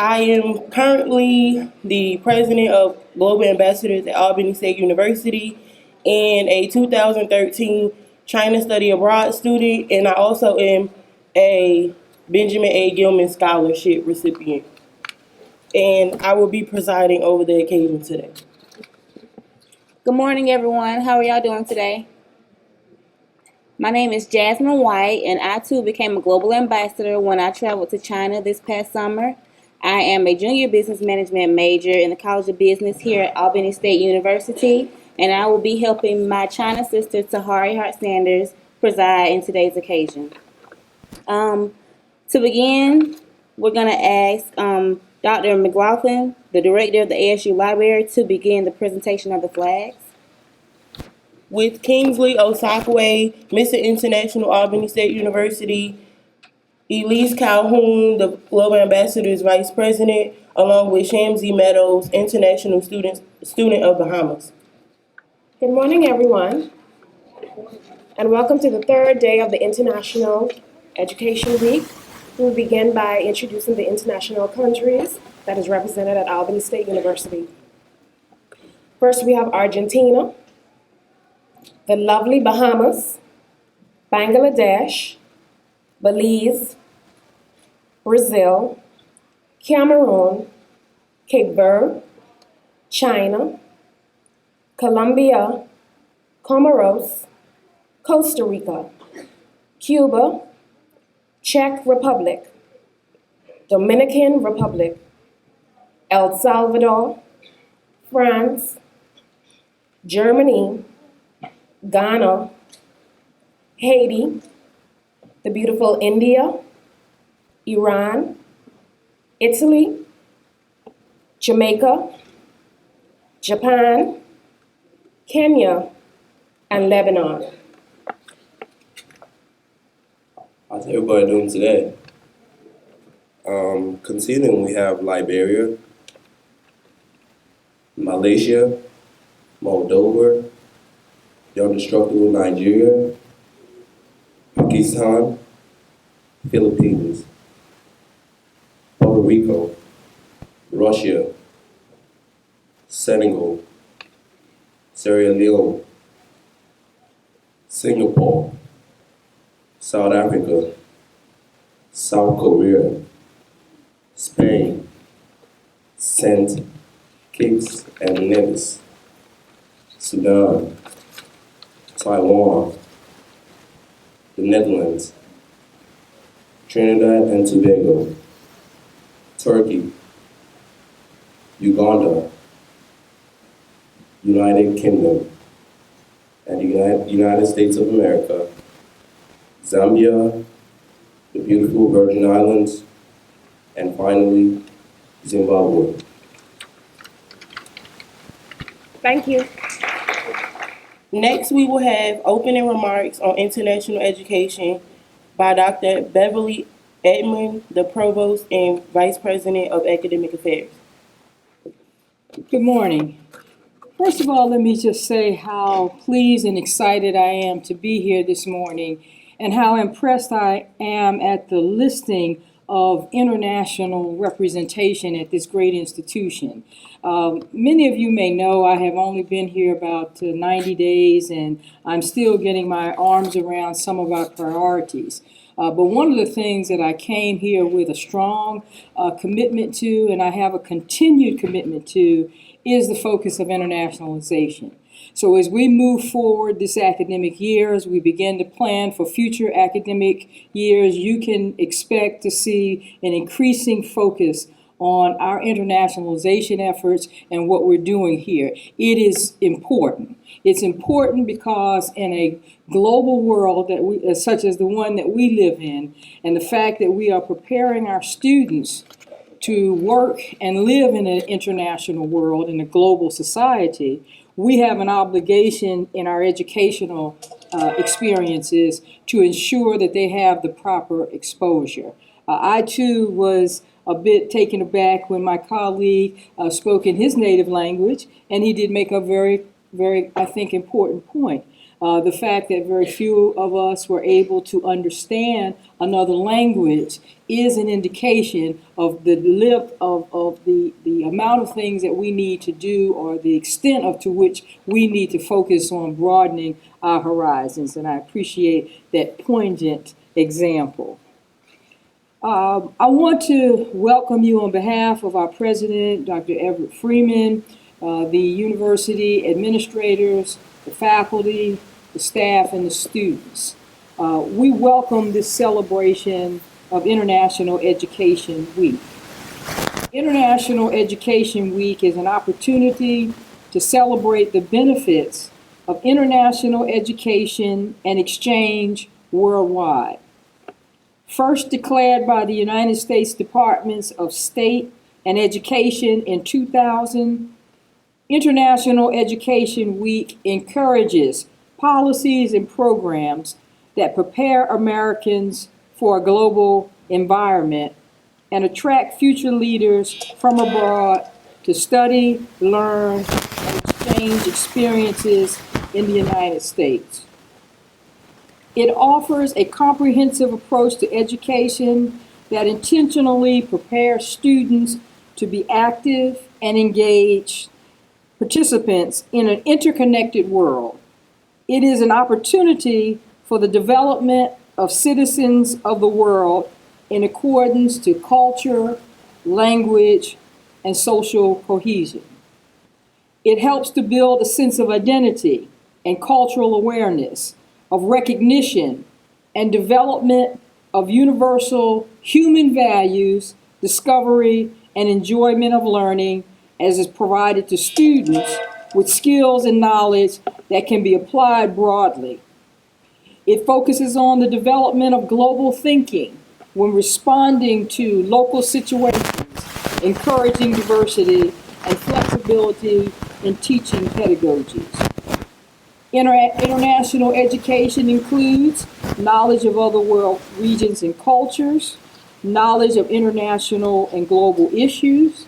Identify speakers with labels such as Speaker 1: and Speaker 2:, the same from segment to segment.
Speaker 1: I am currently the president of Global Ambassadors at Albany State University and a 2013 China Study Abroad student, and I also am a Benjamin A. Gilman Scholarship recipient. And I will be presiding over the occasion today.
Speaker 2: Good morning, everyone. How are y'all doing today? My name is Jasmine White, and I too became a global ambassador when I traveled to China this past summer. I am a junior business management major in the College of Business here at Albany State University, and I will be helping my China sister Tahari Hart Sanders preside in today's occasion. To begin, we're going to ask Dr. McLaughlin, the director of the ASU Library, to begin the presentation of the flags.
Speaker 1: With Kingsley Osakwe, Mr. International Albany State University, Elise Calhoun, the Global Ambassador's Vice President, along with Shamsi Meadows, International Student of Bahamas.
Speaker 3: Good morning, everyone, and welcome to the third day of the International Education Week. We will begin by introducing the international countries that is represented at Albany State University. First, we have Argentina, the lovely Bahamas, Bangladesh, Belize, Brazil, Cameroon, Cape Verde, China, Colombia, Comoros, Costa Rica, Cuba, Czech Republic, Dominican Republic, El Salvador, France, Germany, Ghana, Haiti, the beautiful India, Iran, Italy, Jamaica, Japan, Kenya, and Lebanon.
Speaker 4: How's everybody doing today? Continuing, we have Liberia, Malaysia, Moldova, the indestructible Nigeria, Pakistan, Philippines, Puerto Rico, Russia, Senegal, Sierra Leone, Singapore, South Africa, South Korea, Spain, Saint Kitts and Nevis, Sudan, Taiwan, the Netherlands, Trinidad and Tobago, Turkey, Uganda, United Kingdom, and the United States of America, Zambia, the beautiful Virgin Islands, and finally, Zimbabwe.
Speaker 3: Thank you.
Speaker 1: Next, we will have opening remarks on international education by Dr. Beverly Edmonds, the Provost and Vice President of Academic Affairs.
Speaker 5: Good morning. First of all, let me just say how pleased and excited I am to be here this morning and how impressed I am at the listing of international representation at this great institution. Many of you may know I have only been here about 90 days and I'm still getting my arms around some of our priorities. But one of the things that I came here with a strong commitment to, and I have a continued commitment to, is the focus of internationalization. So as we move forward this academic year, as we begin to plan for future academic years, you can expect to see an increasing focus on our internationalization efforts and what we're doing here. It is important. It's important because in a global world that such as the one that we live in, and the fact that we are preparing our students to work and live in an international world, in a global society, we have an obligation in our educational experiences to ensure that they have the proper exposure. I too was a bit taken aback when my colleague spoke in his native language, and he did make a very, I think, important point. The fact that very few of us were able to understand another language is an indication of the the amount of things that we need to do, or the extent of to which we need to focus on broadening our horizons. And I appreciate that poignant example. I want to welcome you on behalf of our president, Dr. Everett Freeman, the university administrators, the faculty, the staff, and the students. We welcome this celebration of International Education Week. International Education Week is an opportunity to celebrate the benefits of international education and exchange worldwide. First declared by the United States Departments of State and Education in 2000, International Education Week encourages policies and programs that prepare Americans for a global environment and attract future leaders from abroad to study, learn, and exchange experiences in the United States. It offers a comprehensive approach to education that intentionally prepares students to be active and engaged participants in an interconnected world. It is an opportunity for the development of citizens of the world in accordance to culture, language, and social cohesion. It helps to build a sense of identity and cultural awareness, of recognition and development of universal human values, discovery, and enjoyment of learning, as is provided to students with skills and knowledge that can be applied broadly. It focuses on the development of global thinking when responding to local situations, encouraging diversity and flexibility in teaching pedagogies. International education includes knowledge of other world regions and cultures, knowledge of international and global issues,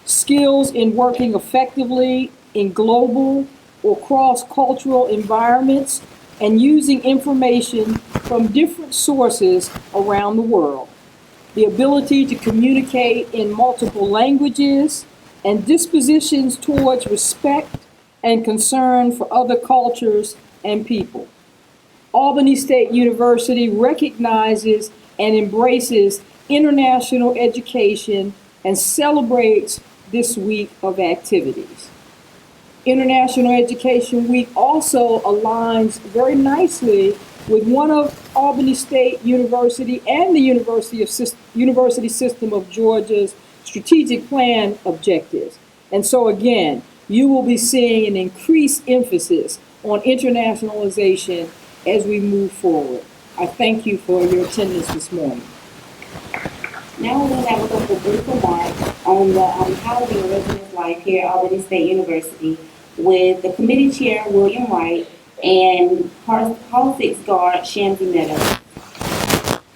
Speaker 5: skills in working effectively in global or cross-cultural environments, and using information from different sources around the world, the ability to communicate in multiple languages, and dispositions towards respect and concern for other cultures and people. Albany State University recognizes and embraces international education and celebrates this week of activities. International Education Week also aligns very nicely with one of Albany State University and the University System of Georgia's strategic plan objectives. And so again, you will be seeing an increased emphasis on internationalization as we move forward. I thank you for your attendance this morning.
Speaker 2: Now we're going to have a couple of brief remarks on the housing and residence life here at Albany State University with the committee chair, William Wright, and politics guard, Shamsi Meadows.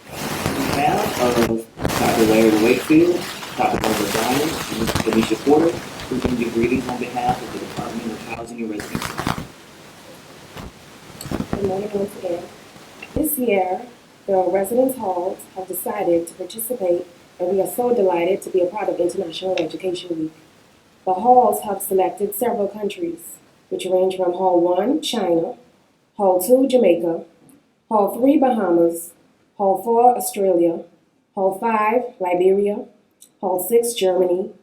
Speaker 6: On behalf of Dr. Larry Wakefield, Dr. Barbara Bryan, and Mrs. Tanisha Porter, who bring you greetings on behalf of the Department of Housing and Residency.
Speaker 3: Good morning once again. This year, the residence halls have decided to participate, and we are so delighted to be a part of International Education Week. The halls have selected several countries, which range from Hall 1, China, Hall 2, Jamaica, Hall 3, Bahamas, Hall 4, Australia, Hall 5, Liberia, Hall 6, Germany,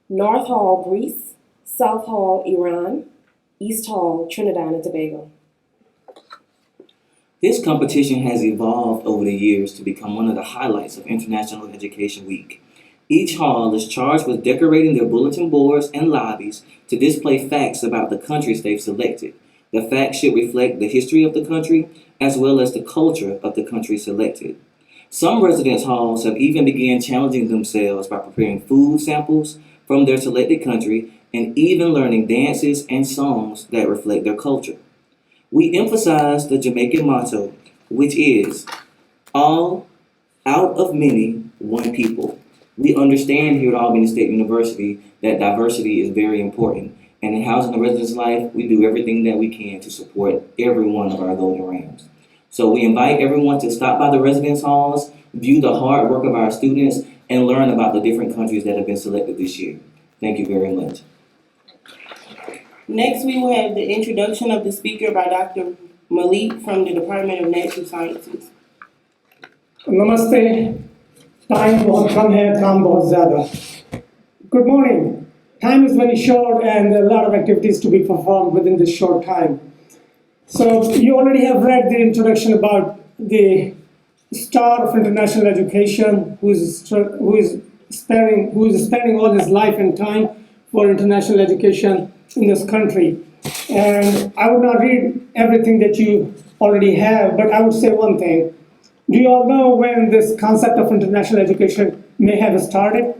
Speaker 3: North Hall, Greece, South Hall, Iran, East Hall, Trinidad and Tobago.
Speaker 6: This competition has evolved over the years to become one of the highlights of International Education Week. Each hall is charged with decorating their bulletin boards and lobbies to display facts about the countries they've selected. The facts should reflect the history of the country as well as the culture of the country selected. Some residence halls have even begun challenging themselves by preparing food samples from their selected country and even learning dances and songs that reflect their culture. We emphasize the Jamaican motto, which is, all out of many, one people. We understand here at Albany State University that diversity is very important, And in Housing the Residence Life, we do everything that we can to support every one of our golden rams. So we invite everyone to stop by the residence halls, view the hard work of our students, and learn about the different countries that have been selected this year. Thank you very much.
Speaker 1: Next, we will have the introduction of the speaker by Dr. Malik from the Department of Natural Sciences.
Speaker 7: Namaste. Time बहुत कम है, काम बहुत ज़्यादा. Good morning. Time is very short and a lot of activities to be performed within this short time. So you already have read the introduction about the star of international education who is spending all his life and time for international education in this country. And I would not read everything that you already have, but I would say one thing. Do you all know when this concept of international education may have started?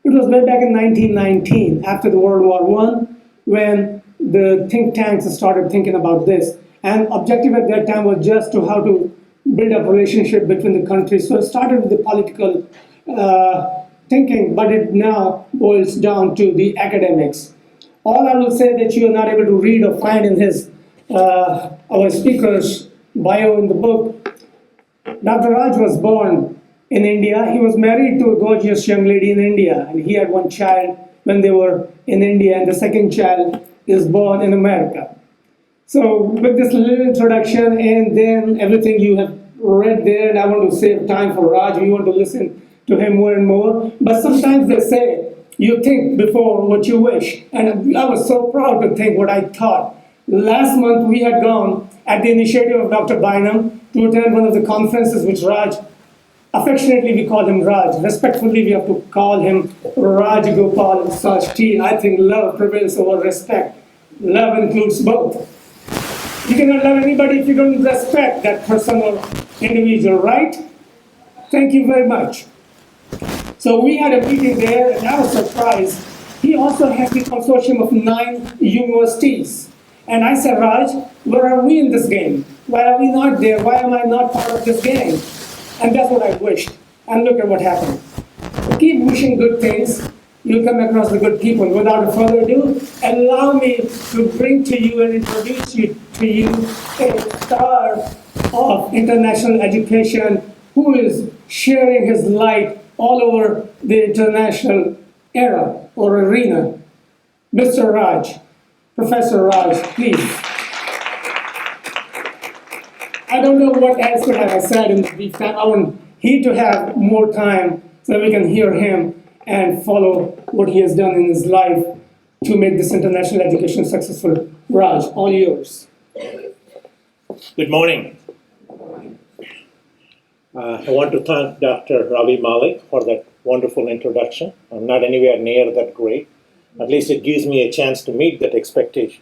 Speaker 7: It was way back in 1919, after the World War I, when the think tanks started thinking about this. And objective at that time was just to how to build a relationship between the countries. So it started with the political thinking, but it now boils down to the academics. All I will say that you are not able to read or find in his our speaker's bio in the book. Dr. Raj was born in India. He was married to a gorgeous young lady in India, and he had one child when they were in India, and the second child is born in America. So with this little introduction and then everything you have read there, and I want to save time for Raj, we want to listen to him more and more. But sometimes they say, you think before what you wish. And I was so proud to think what I thought. Last month we had gone at the initiative of Dr. Bynum to attend one of the conferences which Raj, affectionately we call him Raj, respectfully we have to call him Rajgopal Sashti. I think love prevails over respect. Love includes both. You cannot love anybody if you don't respect that person or individual, right? Thank you very much. So we had a meeting there, and I was surprised. He also has the consortium of 9 universities. And I said, Raj, where are we in this game? Why are we not there? Why am I not part of this game? And that's what I wished. And look at what happened. Keep wishing good things. You'll come across the good people. Without further ado, allow me to bring to you and introduce to you a star of international education who is sharing his light all over the international era or arena. Mr. Raj, Professor Raj, please. I don't know what else could have I said in the brief time. I want he to have more time so that we can hear him and follow what he has done in his life to make this international education successful. Raj, all yours.
Speaker 8: Good morning. I want to thank Dr. Ravi Malik for that wonderful introduction. I'm not anywhere near that great. At least it gives me a chance to meet that expectation.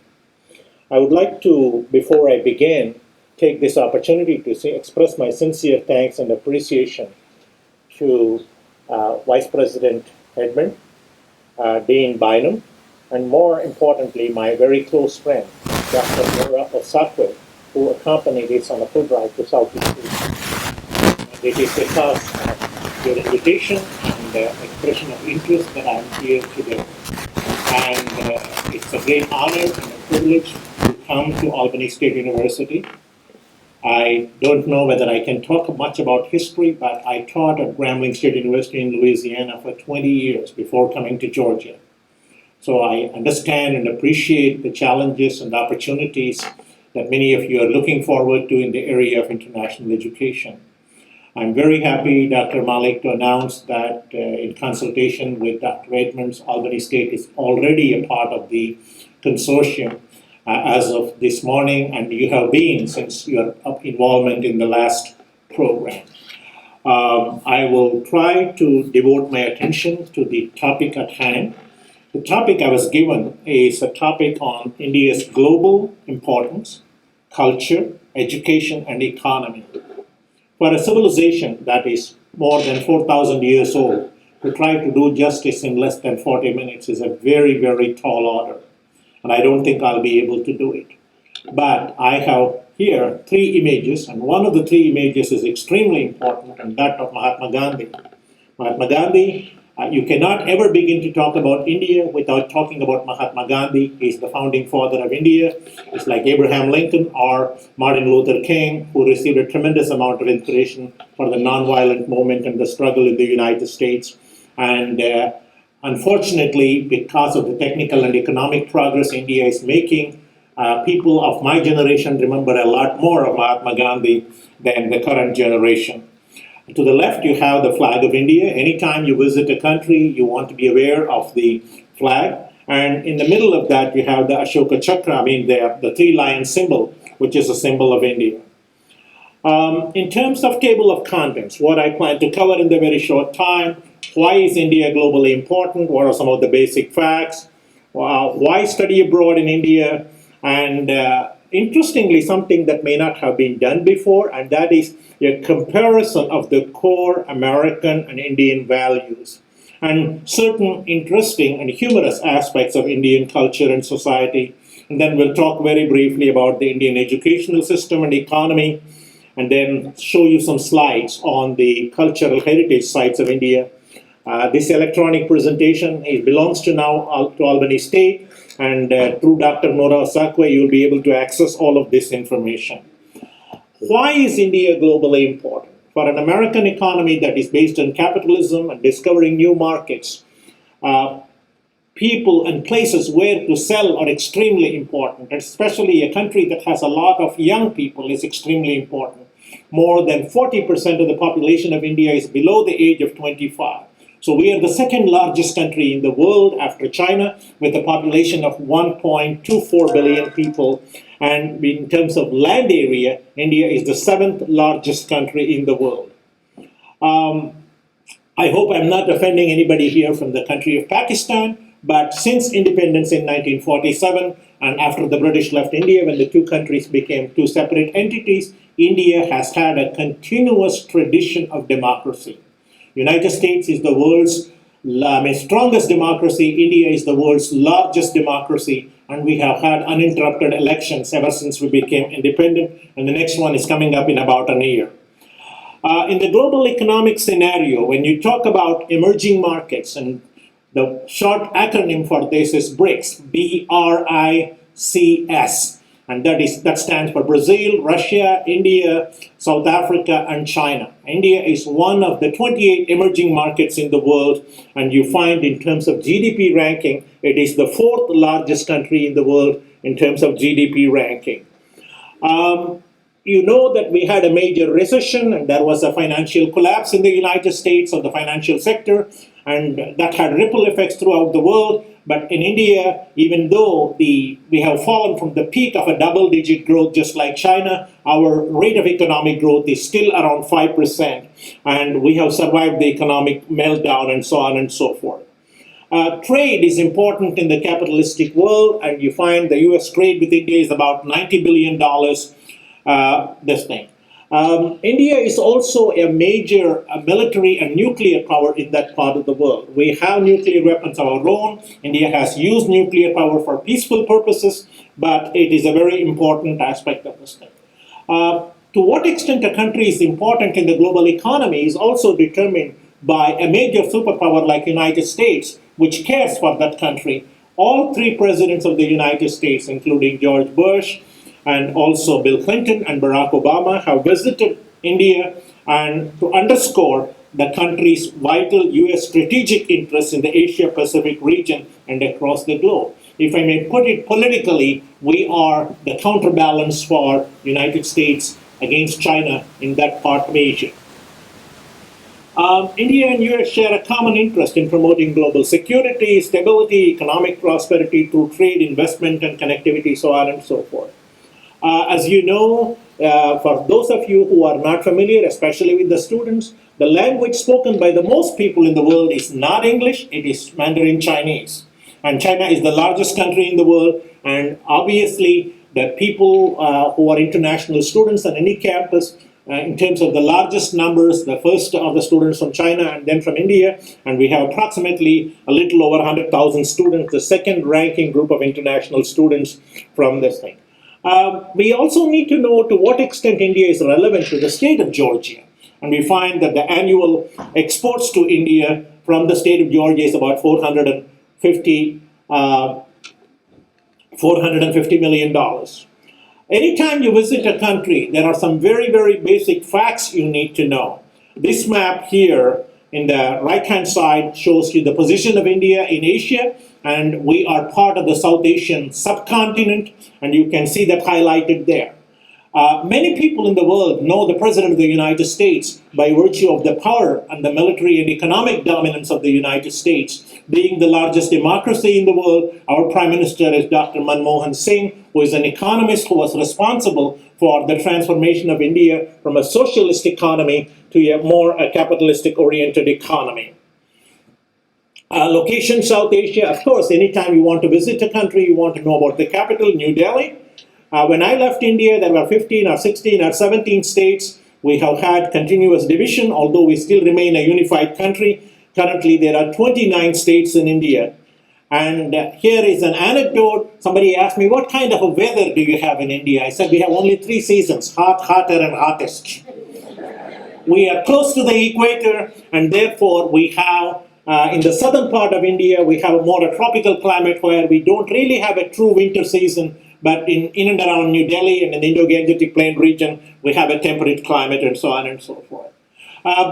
Speaker 8: I would like to, before I begin, take this opportunity to express my sincere thanks and appreciation to Vice President Edmonds, Dean Bynum, and more importantly, my very close friend, Dr. Nora Osakwe, who accompanied us on a full drive to Southeast Asia. And it is because of your invitation and expression of interest that I'm here today. And it's a great honor and a privilege to come to Albany State University. I don't know whether I can talk much about history, but I taught at Grambling State University in Louisiana for 20 years before coming to Georgia. So I understand and appreciate the challenges and opportunities that many of you are looking forward to in the area of international education. I'm very happy, Dr. Malik, to announce that in consultation with Dr. Edmonds, Albany State is already a part of the consortium as of this morning, and you have been since your involvement in the last program. I will try to devote my attention to the topic at hand. The topic I was given is a topic on India's global importance, culture, education, and economy. For a civilization that is more than 4,000 years old, to try to do justice in less than 40 minutes is a very, very tall order. And I don't think I'll be able to do it. But I have here 3 images, and one of the 3 images is extremely important, and that of Mahatma Gandhi. Mahatma Gandhi You cannot ever begin to talk about India without talking about Mahatma Gandhi. He's the founding father of India. It's like Abraham Lincoln or Martin Luther King, who received a tremendous amount of inspiration for the nonviolent movement and the struggle in the United States. And unfortunately, because of the technical and economic progress India is making, people of my generation remember a lot more of Mahatma Gandhi than the current generation. To the left, you have the flag of India. Anytime you visit a country, you want to be aware of the flag. And in the middle of that, you have the Ashoka Chakra, the three-lion symbol, which is a symbol of India. In terms of table of contents, what I plan to cover in the very short time: why is India globally important? What are some of the basic facts? Why study abroad in India? And interestingly, something that may not have been done before, and that is a comparison of the core American and Indian values and certain interesting and humorous aspects of Indian culture and society. And then we'll talk very briefly about the Indian educational system and economy, and then show you some slides on the cultural heritage sites of India. This electronic presentation belongs to Albany State, and through Dr. Nora Osakwe, you'll be able to access all of this information. Why is India globally important? For an American economy that is based on capitalism and discovering new markets, people and places where to sell are extremely important, especially a country that has a lot of young people is extremely important. More than 40% of the population of India is below the age of 25. So we are the second largest country in the world after China, with a population of 1.24 billion people. And in terms of land area, India is the seventh largest country in the world. I hope I'm not offending anybody here from the country of Pakistan, but since independence in 1947, and after the British left India, when the two countries became two separate entities, India has had a continuous tradition of democracy. United States is the world's strongest democracy. India is the world's largest democracy, and we have had uninterrupted elections ever since we became independent, and the next one is coming up in about a year. In the global economic scenario, when you talk about emerging markets, and the short acronym for this is BRICS, B-R-I-C-S. And that stands for Brazil, Russia, India, South Africa, and China. India is one of the 28 emerging markets in the world, and you find in terms of GDP ranking, it is the fourth largest country in the world in terms of GDP ranking. You know that we had a major recession, and there was a financial collapse in the United States of the financial sector, and that had ripple effects throughout the world. But in India, even though we have fallen from the peak of a double-digit growth just like China, our rate of economic growth is still around 5%, and we have survived the economic meltdown and so on and so forth. Trade is important in the capitalistic world, and you find the US trade with India is about $90 billion. India is also a major military and nuclear power in that part of the world. We have nuclear weapons of our own. India has used nuclear power for peaceful purposes, but it is a very important aspect of this thing. To what extent a country is important in the global economy is also determined by a major superpower like United States, which cares for that country. All three presidents of the United States, including George Bush, and also Bill Clinton and Barack Obama, have visited India, and to underscore the country's vital U.S. strategic interests in the Asia-Pacific region and across the globe. If I may put it politically, we are the counterbalance for United States against China in that part of Asia. India and US share a common interest in promoting global security, stability, economic prosperity through trade, investment, and connectivity, so on and so forth. As you know, for those of you who are not familiar, especially with the students, the language spoken by the most people in the world is not English, it is Mandarin Chinese. And China is the largest country in the world, and obviously the people who are international students on any campus, in terms of the largest numbers, the first are the students from China and then from India, and we have approximately a little over 100,000 students, the second ranking group of international students from this thing. We also need to know to what extent India is relevant to the state of Georgia. And we find that the annual exports to India from the state of Georgia is about $450 million. Anytime you visit a country, there are some very, very basic facts you need to know. This map here in the right-hand side shows you the position of India in Asia, and we are part of the South Asian subcontinent, and you can see that highlighted there. Many people in the world know the President of the United States by virtue of the power and the military and economic dominance of the United States. Being the largest democracy in the world, our Prime Minister is Dr. Manmohan Singh, who is an economist who was responsible for the transformation of India from a socialist economy to a more capitalistic-oriented economy. Location, South Asia, of course, anytime you want to visit a country, you want to know about the capital, New Delhi. When I left India, there were 15 or 16 or 17 states. We have had continuous division, although we still remain a unified country. Currently, there are 29 states in India. And here is an anecdote. Somebody asked me, what kind of a weather do you have in India? I said, we have only 3 seasons, hot, hotter, and hottest. We are close to the equator, and therefore we have, in the southern part of India, we have a more tropical climate where we don't really have a true winter season. But in and around New Delhi and in the Indo-Gangetic Plain region, we have a temperate climate and so on and so forth.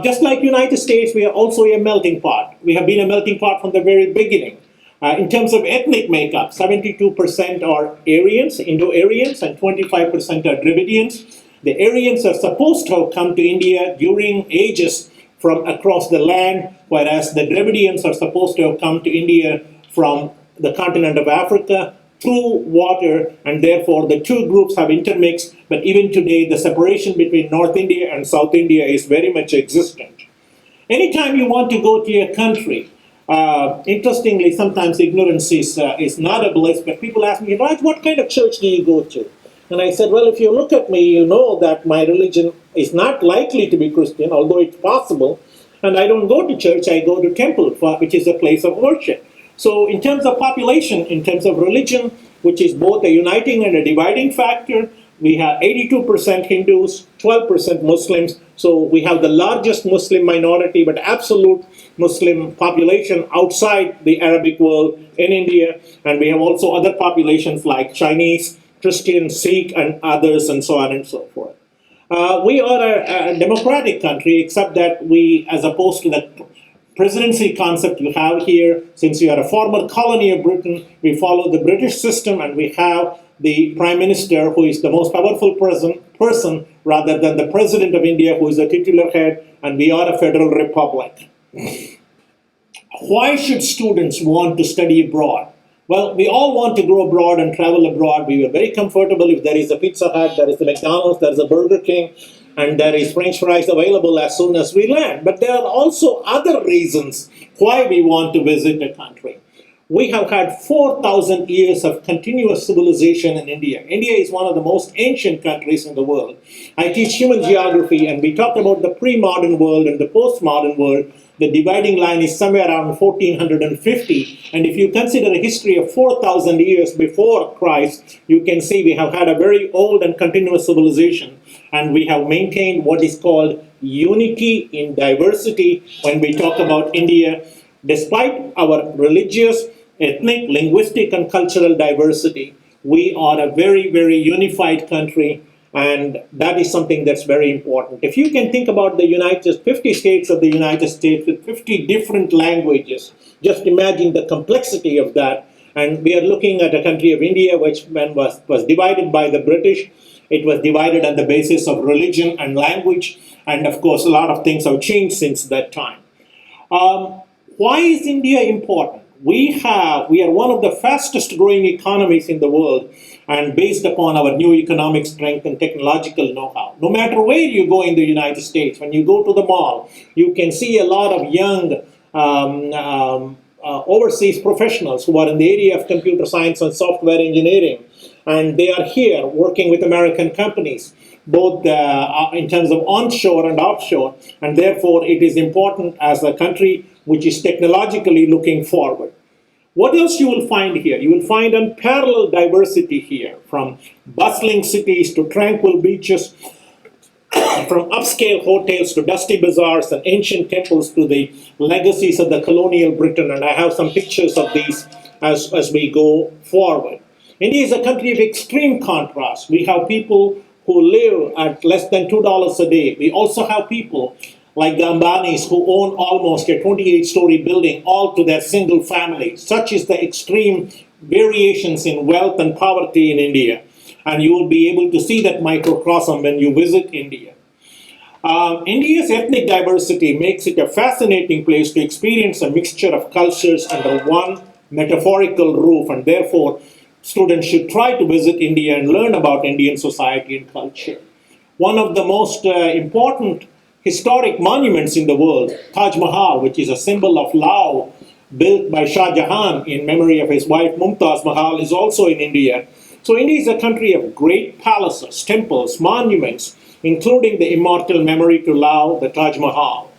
Speaker 8: Just like United States, we are also a melting pot. We have been a melting pot from the very beginning. In terms of ethnic makeup, 72% are Aryans, Indo-Aryans, and 25% are Dravidians. The Aryans are supposed to have come to India during ages from across the land, whereas the Dravidians are supposed to have come to India from the continent of Africa through water, and therefore the two groups have intermixed, but even today the separation between North India and South India is very much existent. Anytime you want to go to a country, interestingly, sometimes ignorance is not a bliss, but people ask me, Raj, what kind of church do you go to? And I said, well, if you look at me, you know that my religion is not likely to be Christian, although it's possible, and I don't go to church, I go to temple, which is a place of worship. So in terms of population, in terms of religion, which is both a uniting and a dividing factor, we have 82% Hindus, 12% Muslims. So we have the largest Muslim minority, but absolute Muslim population outside the Arabic world in India. And we have also other populations like Chinese, Christian, Sikh, and others, and so on and so forth. We are a democratic country, except that we, as opposed to the presidency concept you have here, since you are a former colony of Britain, we follow the British system, and we have the Prime Minister, who is the most powerful person rather than the President of India, who is the titular head, and we are a federal republic. Why should students want to study abroad? Well, we all want to go abroad and travel abroad. We are very comfortable if there is a Pizza Hut, there is a McDonald's, there is a Burger King, and there is French fries available as soon as we land. But there are also other reasons why we want to visit a country. We have had 4,000 years of continuous civilization in India. India is one of the most ancient countries in the world. I teach human geography, and we talk about the pre-modern world and the post-modern world. The dividing line is somewhere around 1450. And if you consider a history of 4,000 years before Christ, you can see we have had a very old and continuous civilization. And we have maintained what is called unity in diversity when we talk about India. Despite our religious, ethnic, linguistic, and cultural diversity, we are a very, very unified country. And that is something that's very important. If you can think about the 50 states of the United States with 50 different languages, just imagine the complexity of that. And we are looking at a country of India, which was divided by the British. It was divided on the basis of religion and language. And of course, a lot of things have changed since that time. Why is India important? We are one of the fastest growing economies in the world, and based upon our new economic strength and technological know-how. No matter where you go in the United States, when you go to the mall, you can see a lot of young overseas professionals who are in the area of computer science and software engineering. And they are here working with American companies, both in terms of onshore and offshore. And therefore, it is important as a country which is technologically looking forward. What else you will find here? You will find unparalleled diversity here, from bustling cities to tranquil beaches from upscale hotels to dusty bazaars and ancient temples to the legacies of the colonial Britain. And I have some pictures of these as we go forward. India is a country of extreme contrast. We have people who live at less than $2 a day. We also have people like the Ambanis who own almost a 28-story building all to their single family. Such is the extreme variations in wealth and poverty in India. And you will be able to see that microcosm when you visit India. India's ethnic diversity makes it a fascinating place to experience a mixture of cultures under one metaphorical roof, and therefore students should try to visit India and learn about Indian society and culture. One of the most important historic monuments in the world, Taj Mahal, which is a symbol of love, built by Shah Jahan in memory of his wife Mumtaz Mahal, is also in India. So India is a country of great palaces, temples, monuments, including the immortal memory to love, the Taj Mahal.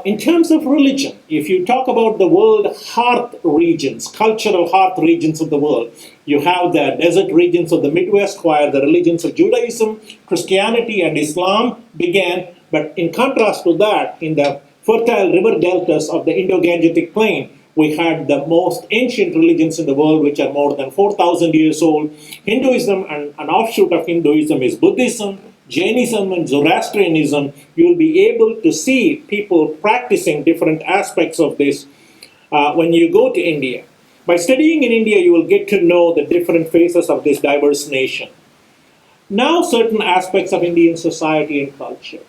Speaker 8: In terms of religion, if you talk about the world hearth regions, cultural hearth regions of the world, you have the desert regions of the Midwest where the religions of Judaism, Christianity, and Islam began. But in contrast to that, in the fertile river deltas of the Indo-Gangetic Plain, we had the most ancient religions in the world, which are more than 4,000 years old. Hinduism and an offshoot of Hinduism is Buddhism, Jainism, and Zoroastrianism. You'll be able to see people practicing different aspects of this when you go to India. By studying in India, you will get to know the different phases of this diverse nation. Now, certain aspects of Indian society and culture.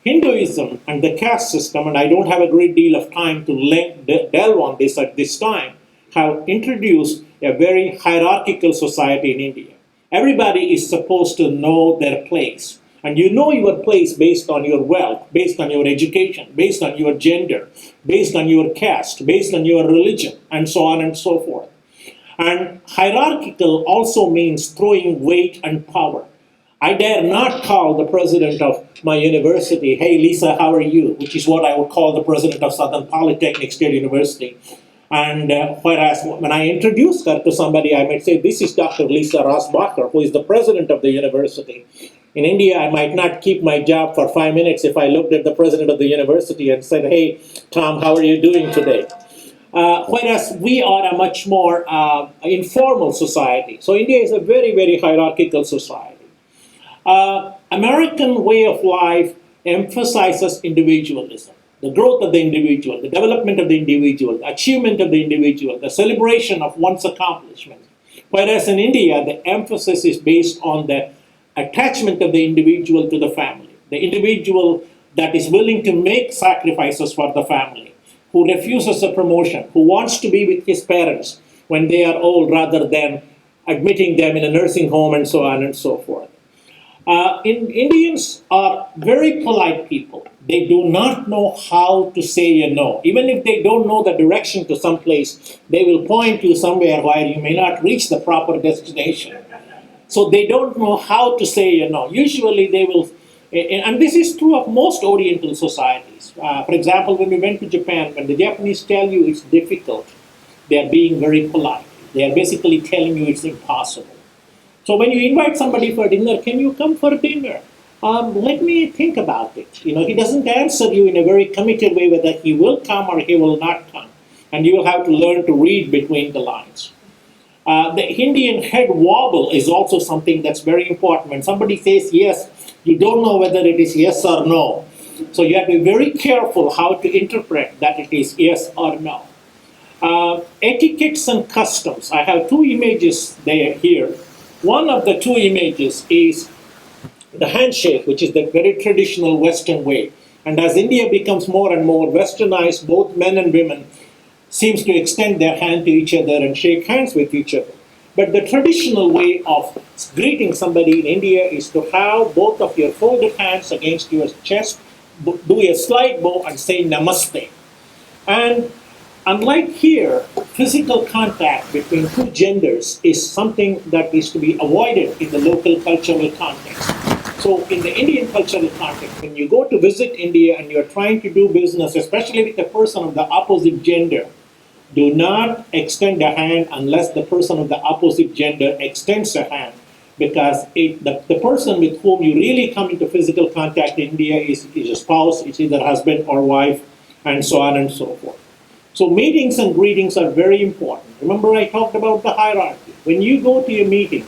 Speaker 8: Hinduism and the caste system, and I don't have a great deal of time to delve on this at this time, have introduced a very hierarchical society in India. Everybody is supposed to know their place. And you know your place based on your wealth, based on your education, based on your gender, based on your caste, based on your religion, and so on and so forth. And hierarchical also means throwing weight and power. I dare not call the president of my university, "Hey Lisa, how are you?" which is what I would call the president of Southern Polytechnic State University. And whereas when I introduce her to somebody, I might say, "This is Dr. Lisa Rajgopal, who is the president of the university." In India, I might not keep my job for 5 minutes if I looked at the president of the university and said, "Hey, Tom, how are you doing today?" Whereas we are a much more informal society. So India is a very, very hierarchical society. American way of life emphasizes individualism, the growth of the individual, the development of the individual, the achievement of the individual, the celebration of one's accomplishments. Whereas in India, the emphasis is based on the attachment of the individual to the family, the individual that is willing to make sacrifices for the family, who refuses a promotion, who wants to be with his parents when they are old rather than admitting them in a nursing home and so on and so forth. Indians are very polite people. They do not know how to say a no. Even if they don't know the direction to some place, they will point you somewhere where you may not reach the proper destination. So they don't know how to say a no. Usually they will, and this is true of most Oriental societies. For example, when we went to Japan, when the Japanese tell you it's difficult, they are being very polite. They are basically telling you it's impossible. So when you invite somebody for dinner, "Can you come for dinner? Let me think about it." He doesn't answer you in a very committed way whether he will come or he will not come. And you will have to learn to read between the lines. The Indian head wobble is also something that's very important. When somebody says yes, you don't know whether it is yes or no. So you have to be very careful how to interpret that it is yes or no. Etiquettes and customs. I have two images there here. One of the two images is the handshake, which is the very traditional Western way. And as India becomes more and more westernized, both men and women seems to extend their hand to each other and shake hands with each other. But the traditional way of greeting somebody in India is to have both of your folded hands against your chest, do a slight bow and say namaste. And unlike here, physical contact between two genders is something that is to be avoided in the local cultural context. So in the Indian cultural context, when you go to visit India and you're trying to do business, especially with a person of the opposite gender, do not extend a hand unless the person of the opposite gender extends a hand. because the person with whom you really come into physical contact in India is a spouse, it's either husband or wife, and so on and so forth. So meetings and greetings are very important. Remember I talked about the hierarchy. When you go to a meeting,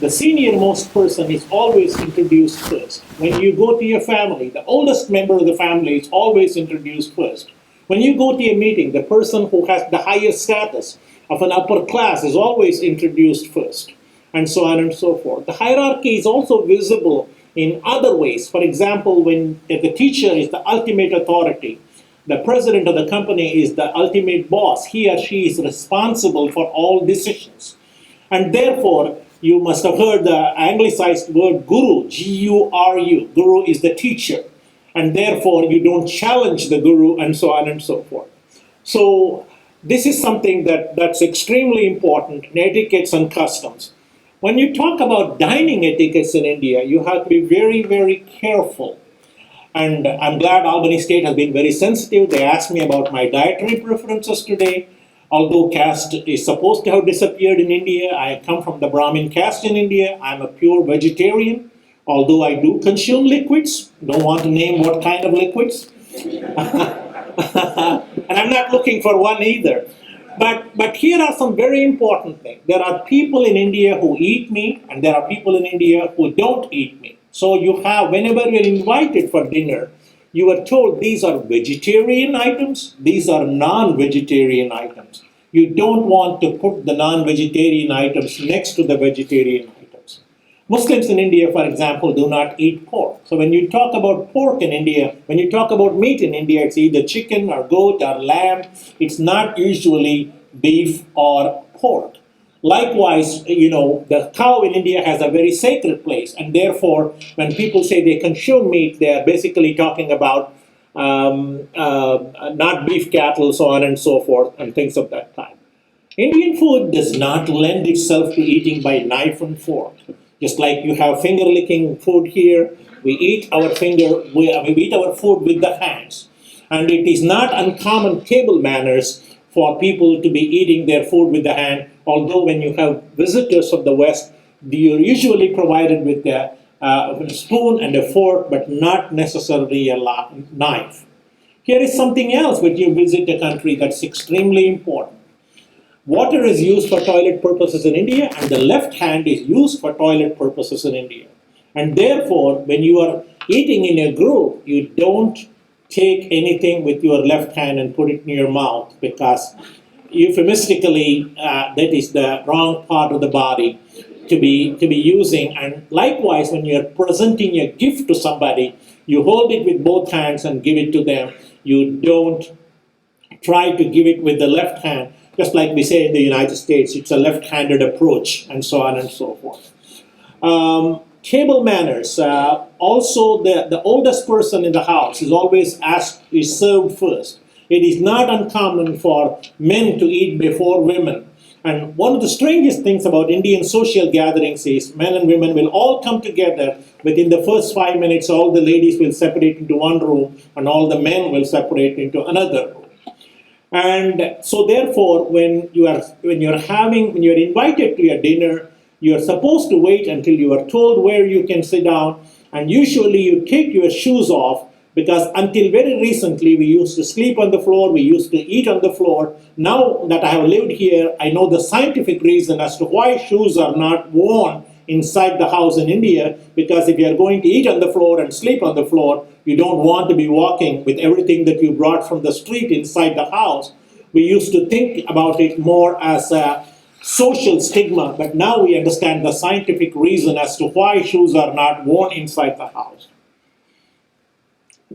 Speaker 8: the senior most person is always introduced first. When you go to your family, the oldest member of the family is always introduced first. When you go to a meeting, the person who has the highest status of an upper class is always introduced first, and so on and so forth. The hierarchy is also visible in other ways. For example, when the teacher is the ultimate authority, the president of the company is the ultimate boss. He or she is responsible for all decisions. And therefore, you must have heard the anglicized word guru, G-U-R-U. Guru is the teacher. And therefore, you don't challenge the guru, and so on and so forth. So this is something that's extremely important in etiquettes and customs. When you talk about dining etiquettes in India, you have to be very, very careful. And I'm glad Albany State has been very sensitive. They asked me about my dietary preferences today. Although caste is supposed to have disappeared in India, I come from the Brahmin caste in India. I'm a pure vegetarian, although I do consume liquids. Don't want to name what kind of liquids. And I'm not looking for one either. But here are some very important things. There are people in India who eat meat, and there are people in India who don't eat meat. So you have, whenever you're invited for dinner, you are told these are vegetarian items, these are non-vegetarian items. You don't want to put the non-vegetarian items next to the vegetarian items. Muslims in India, for example, do not eat pork. So when you talk about pork in India, when you talk about meat in India, it's either chicken or goat or lamb. It's not usually beef or pork. Likewise, the cow in India has a very sacred place, and therefore, when people say they consume meat, they are basically talking about not beef cattle, so on and so forth, and things of that type. Indian food does not lend itself to eating by knife and fork. Just like you have finger-licking food here, we eat our food with the hands. And it is not uncommon table manners for people to be eating their food with the hand, although when you have visitors of the West, you're usually provided with a spoon and a fork, but not necessarily a knife. Here is something else when you visit a country that's extremely important. Water is used for toilet purposes in India, and the left hand is used for toilet purposes in India. And therefore, when you are eating in a group, you don't take anything with your left hand and put it in your mouth, because euphemistically, that is the wrong part of the body to be using. And likewise, when you're presenting a gift to somebody, you hold it with both hands and give it to them. You don't try to give it with the left hand. Just like we say in the United States, it's a left-handed approach, and so on and so forth. Table manners. Also, the oldest person in the house is always served first. It is not uncommon for men to eat before women. And one of the strangest things about Indian social gatherings is men and women will all come together. Within the first 5 minutes, all the ladies will separate into one room, and all the men will separate into another room. And so therefore, when you're invited to a dinner, you're supposed to wait until you are told where you can sit down, and usually you take your shoes off, because until very recently we used to sleep on the floor, we used to eat on the floor. Now that I have lived here, I know the scientific reason as to why shoes are not worn inside the house in India, because if you are going to eat on the floor and sleep on the floor, you don't want to be walking with everything that you brought from the street inside the house. We used to think about it more as a social stigma, but now we understand the scientific reason as to why shoes are not worn inside the house.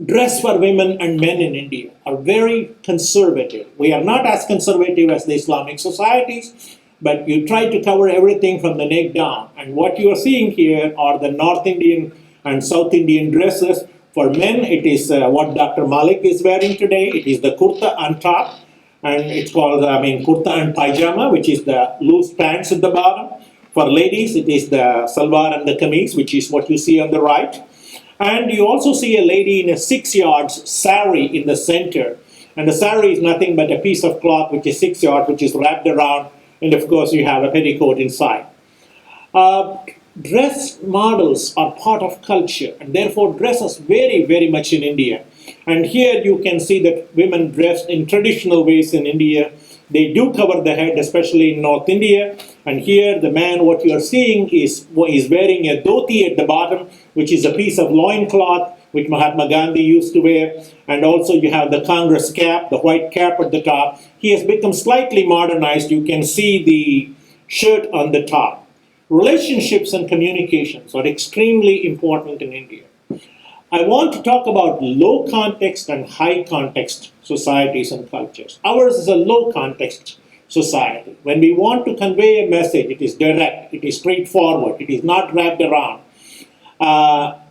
Speaker 8: Dress for women and men in India are very conservative. We are not as conservative as the Islamic societies, but you try to cover everything from the neck down. And what you are seeing here are the North Indian and South Indian dresses. For men, it is what Dr. Malik is wearing today. It is the kurta on top, and it's called, kurta and pajama, which is the loose pants at the bottom. For ladies, it is the salwar and the kameez, which is what you see on the right. And you also see a lady in a 6 yards sari in the center. And the sari is nothing but a piece of cloth which is 6 yards, which is wrapped around, and of course you have a petticoat inside. Dress models are part of culture, and therefore dress us very, very much in India. And here you can see that women dress in traditional ways in India. They do cover the head, especially in North India. And here the man, what you are seeing is wearing a dhoti at the bottom, which is a piece of loincloth, which Mahatma Gandhi used to wear. And also you have the Congress cap, the white cap at the top. He has become slightly modernized. You can see the shirt on the top. Relationships and communications are extremely important in India. I want to talk about low context and high context societies and cultures. Ours is a low context society. When we want to convey a message, it is direct, it is straightforward, it is not wrapped around.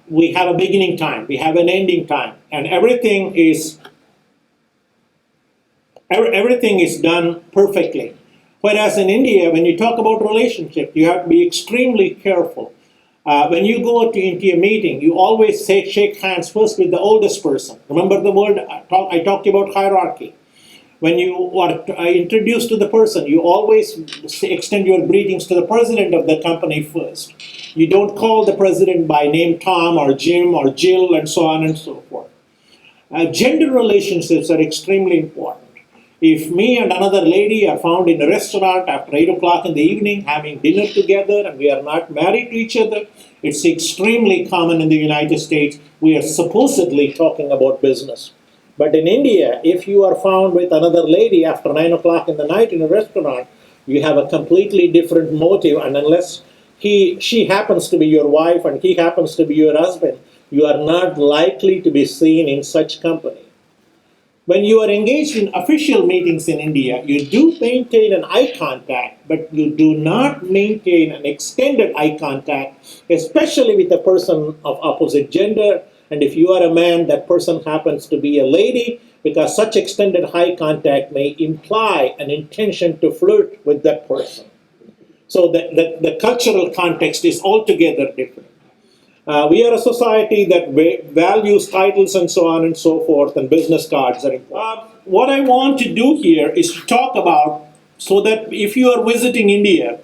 Speaker 8: We have a beginning time, we have an ending time, and everything is done perfectly. Whereas in India, when you talk about relationship, you have to be extremely careful. When you go into a meeting, you always shake hands first with the oldest person. Remember the word I talked about hierarchy. When you are introduced to the person, you always extend your greetings to the president of the company first. You don't call the president by name Tom or Jim or Jill and so on and so forth. Gender relationships are extremely important. If me and another lady are found in a restaurant after 8 o'clock in the evening having dinner together and we are not married to each other, it's extremely common in the United States. We are supposedly talking about business. But in India, if you are found with another lady after 9 o'clock in the night in a restaurant, you have a completely different motive, and unless she happens to be your wife and he happens to be your husband, you are not likely to be seen in such company. When you are engaged in official meetings in India, you do maintain an eye contact, but you do not maintain an extended eye contact, especially with a person of opposite gender. And if you are a man, that person happens to be a lady, because such extended eye contact may imply an intention to flirt with that person. So the cultural context is altogether different. We are a society that values titles and so on and so forth, and business cards are important. What I want to do here is to talk about, so that if you are visiting India,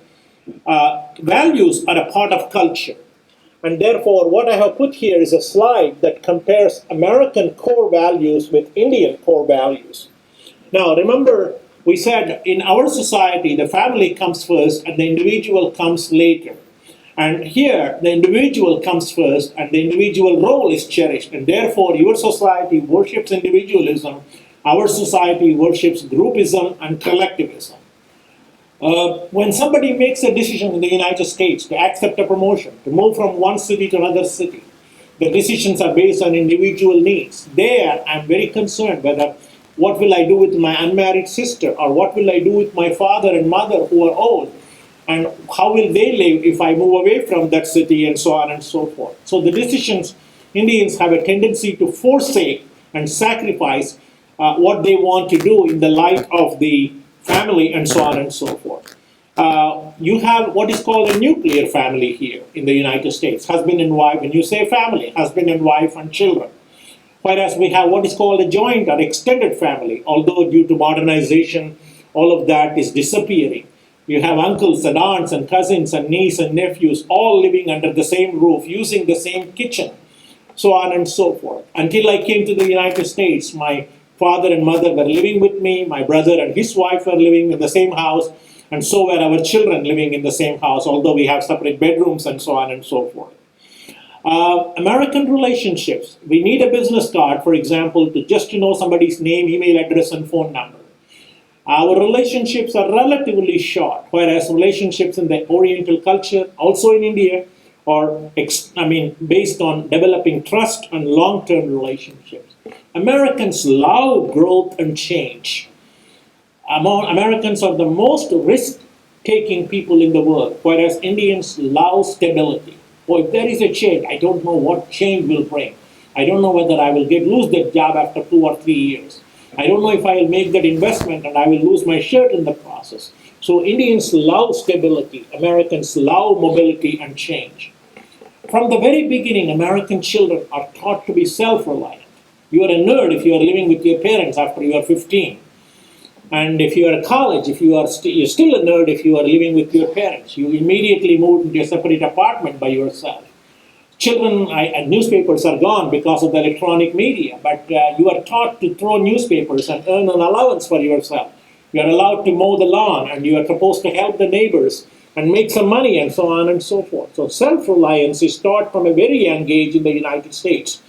Speaker 8: values are a part of culture. And therefore, what I have put here is a slide that compares American core values with Indian core values. Now, remember, we said in our society, the family comes first and the individual comes later. And here, the individual comes first, and the individual role is cherished. And therefore, your society worships individualism, our society worships groupism and collectivism. When somebody makes a decision in the United States to accept a promotion, to move from one city to another city, the decisions are based on individual needs. There, I'm very concerned whether what will I do with my unmarried sister, or what will I do with my father and mother who are old, and how will they live if I move away from that city, and so on and so forth. So the decisions, Indians have a tendency to forsake and sacrifice what they want to do in the light of the family, and so on and so forth. You have what is called a nuclear family here in the United States, husband and wife. When you say family, husband and wife and children. Whereas we have what is called a joint or extended family, although due to modernization, all of that is disappearing. You have uncles and aunts and cousins and nieces and nephews all living under the same roof, using the same kitchen, so on and so forth. Until I came to the United States, my father and mother were living with me, my brother and his wife were living in the same house, and so were our children living in the same house, although we have separate bedrooms and so on and so forth. American relationships, we need a business card, for example, to know somebody's name, email address, and phone number. Our relationships are relatively short, whereas relationships in the Oriental culture, also in India, are based on developing trust and long-term relationships. Americans love growth and change. Americans are the most risk-taking people in the world, whereas Indians love stability. Well, if there is a change, I don't know what change will bring. I don't know whether I will lose that job after 2 or 3 years. I don't know if I will make that investment and I will lose my shirt in the process. So Indians love stability. Americans love mobility and change. From the very beginning, American children are taught to be self-reliant. You are a nerd if you are living with your parents after you are 15. And if you are at college, if you are you're still a nerd if you are living with your parents. You immediately move into a separate apartment by yourself. Children and newspapers are gone because of the electronic media, but you are taught to throw newspapers and earn an allowance for yourself. You are allowed to mow the lawn, and you are supposed to help the neighbors and make some money, and so on and so forth. So self-reliance is taught from a very young age in the United States,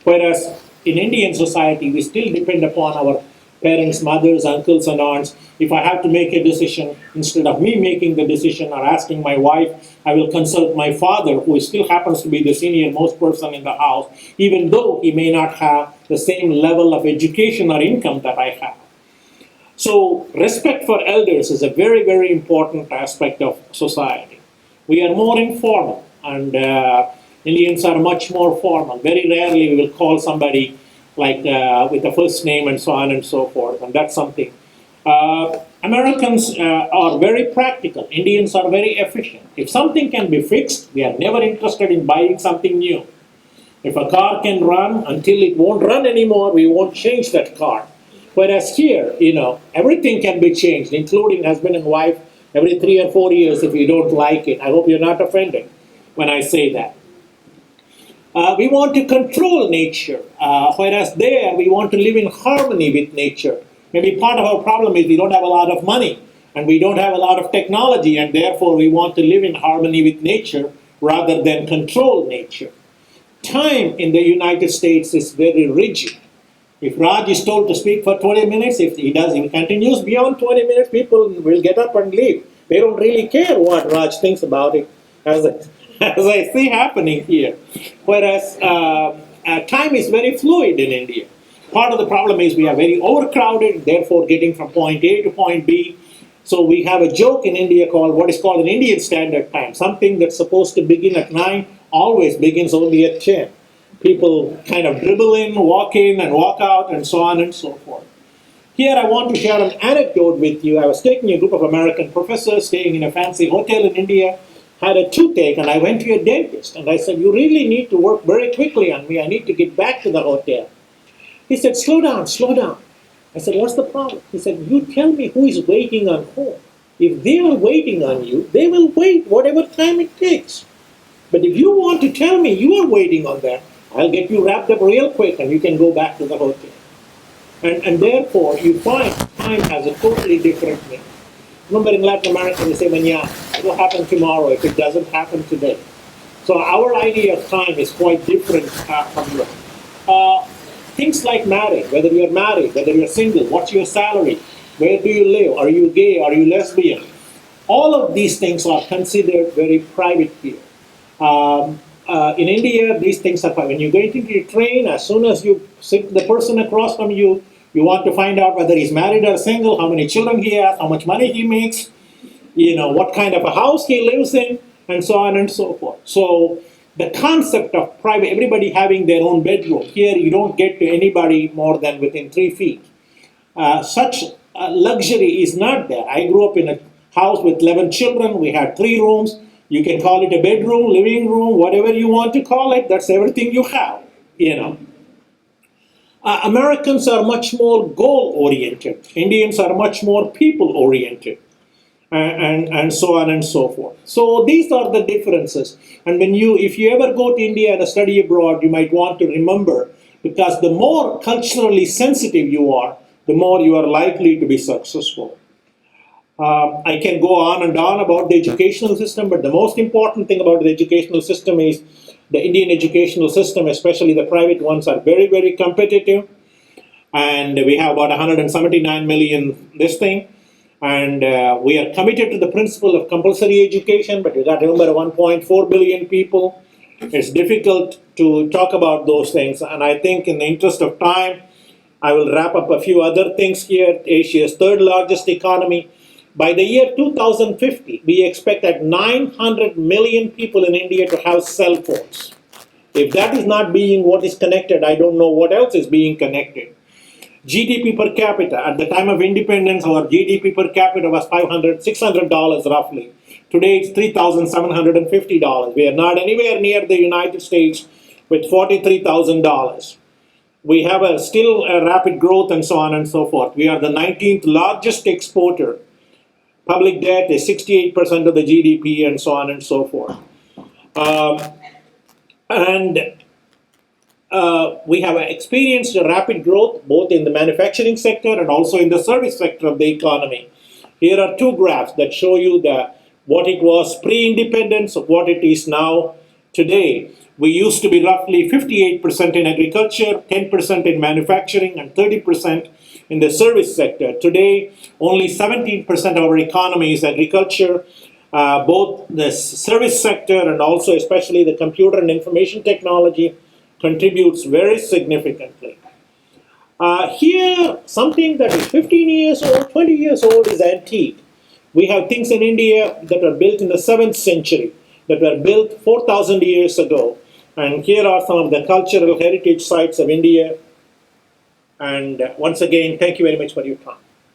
Speaker 8: whereas in Indian society, we still depend upon our parents, mothers, uncles, and aunts. If I have to make a decision, instead of me making the decision or asking my wife, I will consult my father, who still happens to be the senior most person in the house, even though he may not have the same level of education or income that I have. So respect for elders is a very, very important aspect of society. We are more informal, and Indians are much more formal. Very rarely we will call somebody like with a first name and so on and so forth, and that's something. Americans are very practical. Indians are very efficient. If something can be fixed, we are never interested in buying something new. If a car can run until it won't run anymore, we won't change that car. Whereas here, everything can be changed, including husband and wife, every 3 or 4 years if you don't like it. I hope you're not offended when I say that. We want to control nature, whereas there we want to live in harmony with nature. Maybe part of our problem is we don't have a lot of money and we don't have a lot of technology, and therefore we want to live in harmony with nature rather than control nature. Time in the United States is very rigid. If Raj is told to speak for 20 minutes, if he continues beyond 20 minutes, people will get up and leave. They don't really care what Raj thinks about it, as I see happening here. Whereas time is very fluid in India. Part of the problem is we are very overcrowded, therefore getting from point A to point B. So we have a joke in India called what is called an Indian Standard Time. Something that's supposed to begin at 9 always begins only at 10. People kind of dribble in, and walk out, and so on and so forth. Here I want to share an anecdote with you. I was taking a group of American professors staying in a fancy hotel in India, had a toothache, and I went to a dentist. And I said, you really need to work very quickly on me. I need to get back to the hotel. He said, slow down, slow down. I said, what's the problem? He said, you tell me who is waiting on whom. If they are waiting on you, they will wait whatever time it takes. But if you want to tell me you are waiting on them, I'll get you wrapped up real quick and you can go back to the hotel. And therefore, you find time has a totally different meaning. Remember in Latin America, they say, it will happen tomorrow if it doesn't happen today. So our idea of time is quite different from yours. Things like marriage, whether you're married, whether you're single, what's your salary, where do you live, are you gay, are you lesbian? All of these things are considered very private here. In India, these things are private. When you get into a train, as soon as you sit the person across from you, you want to find out whether he's married or single, how many children he has, how much money he makes, what kind of a house he lives in, and so on and so forth. So the concept of private, everybody having their own bedroom, here you don't get to anybody more than within 3 feet. Such luxury is not there. I grew up in a house with 11 children. We had 3 rooms. You can call it a bedroom, living room, whatever you want to call it. That's everything you have, Americans are much more goal-oriented. Indians are much more people-oriented. And so on and so forth. So these are the differences. And if you ever go to India and study abroad, you might want to remember, because the more culturally sensitive you are, the more you are likely to be successful. I can go on and on about the educational system, but the most important thing about the educational system is the Indian educational system, especially the private ones, are very, very competitive. And we have about 179 million this thing. And we are committed to the principle of compulsory education, but you got to remember 1.4 billion people. It's difficult to talk about those things. And I think in the interest of time, I will wrap up a few other things here. Asia's 3rd largest economy. By the year 2050, we expect that 900 million people in India to have cell phones. If that is not being what is connected, I don't know what else is being connected. GDP per capita, at the time of independence, our GDP per capita was $600 roughly. Today it's $3,750. We are not anywhere near the United States with $43,000. We have still a rapid growth and so on and so forth. We are the 19th largest exporter. Public debt is 68% of the GDP and so on and so forth. We have experienced a rapid growth both in the manufacturing sector and also in the service sector of the economy. Here are two graphs that show you what it was pre-independence of what it is now today. We used to be roughly 58% in agriculture, 10% in manufacturing, and 30% in the service sector. Today, only 17% of our economy is agriculture. Both the service sector and also especially the computer and information technology contributes very significantly. Here, something that is 15 years old, 20 years old is antique. We have things in India that were built in the 7th century, that were built 4,000 years ago. And here are some of the cultural heritage sites of India. And once again, thank you very much for your time.